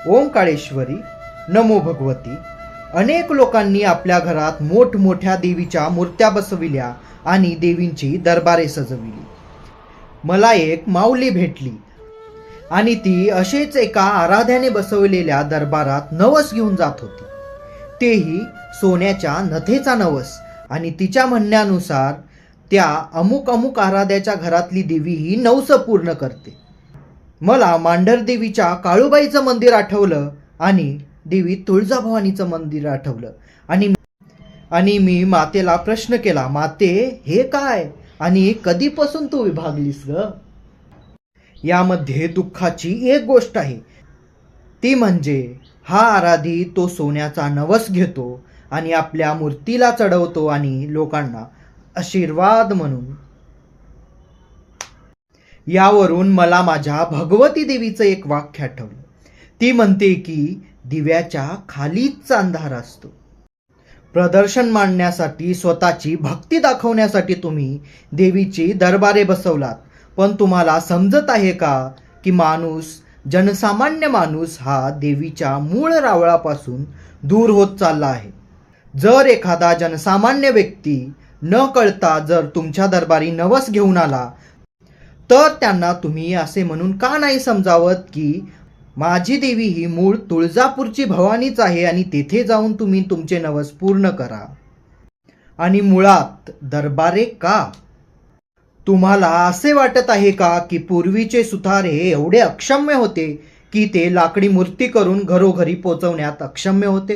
ओंकारेश्वरी, नमो भगवती. अनेक लोकांनी आपल्या घरात मोठमोठ्या देवीच्या मूर्त्या बसविल्या आणि देवींची दरबारे सजविली. मला एक माऊली भेटली आणि ती अशीच एका आराध्याने बसवलेल्या दरबारात नवस घेऊन जात होती, तेही सोन्याच्या नथेचा नवस. आणि तिच्या म्हणण्यानुसार त्या अमुक अमुक आराध्याच्या घरातली देवी ही नवस पूर्ण करते. मला मांढरदेवीच्या काळूबाईचं मंदिर आठवलं आणि देवी तुळजाभवानीचं मंदिर आठवलं आणि मी मातेला प्रश्न केला, माते हे काय आणि कधीपासून तू विभागलीस ग? यामध्ये दुःखाची एक गोष्ट आहे, ती म्हणजे हा आराधी तो सोन्याचा नवस घेतो आणि आपल्या मूर्तीला चढवतो आणि लोकांना आशीर्वाद म्हणून. यावरून मला माझ्या भगवती देवीचं एक वाक्य आठवलं. ती म्हणते की दिव्याच्या खालीच अंधार असतो. प्रदर्शन मांडण्यासाठी, स्वतःची भक्ती दाखवण्यासाठी तुम्ही देवीची दरबारे बसवलात, पण तुम्हाला समजत आहे का की जनसामान्य माणूस हा देवीच्या मूळ रावळापासून दूर होत चालला आहे. जर एखादा जनसामान्य व्यक्ती न कळता जर तुमच्या दरबारी नवस घेऊन आला, तर त्यांना तुम्ही असे म्हणून का नाही समजावत की माझी देवी ही मूळ तुळजापूरची भवानीच आहे आणि तेथे जाऊन तुम्ही तुमचे नवस पूर्ण करा. आणि मुळात दरबारे का? तुम्हाला असे वाटत आहे का की पूर्वीचे सुतार हे एवढे अक्षम्य होते की ते लाकडी मूर्ती करून घरोघरी पोचवण्यात अक्षम्य होते?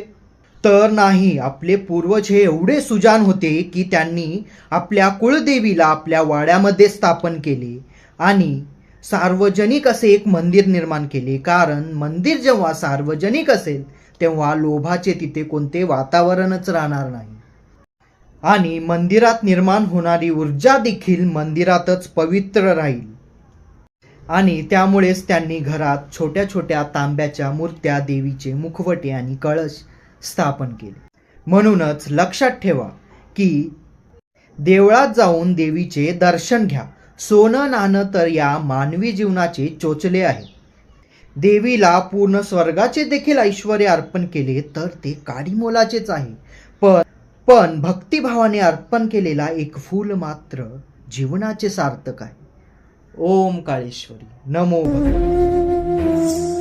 तर नाही, आपले पूर्वज हे एवढे सुजान होते की त्यांनी आपल्या कुळदेवीला आपल्या वाड्यामध्ये स्थापन केले आणि सार्वजनिक असे एक मंदिर निर्माण केले. कारण मंदिर जेव्हा सार्वजनिक असेल तेव्हा लोभाचे तिथे कोणते वातावरणच राहणार नाही आणि मंदिरात निर्माण होणारी ऊर्जा देखील मंदिरातच पवित्र राहील. आणि त्यामुळेच त्यांनी घरात छोट्या छोट्या तांब्याच्या मूर्त्या, देवीचे मुखवटे आणि कळश स्थापन केले. म्हणूनच लक्षात ठेवा की देवळात जाऊन देवीचे दर्शन घ्या. सोनं नाणं तर या मानवी जीवनाचे चोचले आहे. देवीला पूर्ण स्वर्गाचे देखील ऐश्वर अर्पण केले तर ते काडी मोलाचेच आहे. पण भक्तिभावाने अर्पण केलेला एक फूल मात्र जीवनाचे सार्थक आहे. ओम काळेश्वरी, नमो भगवती.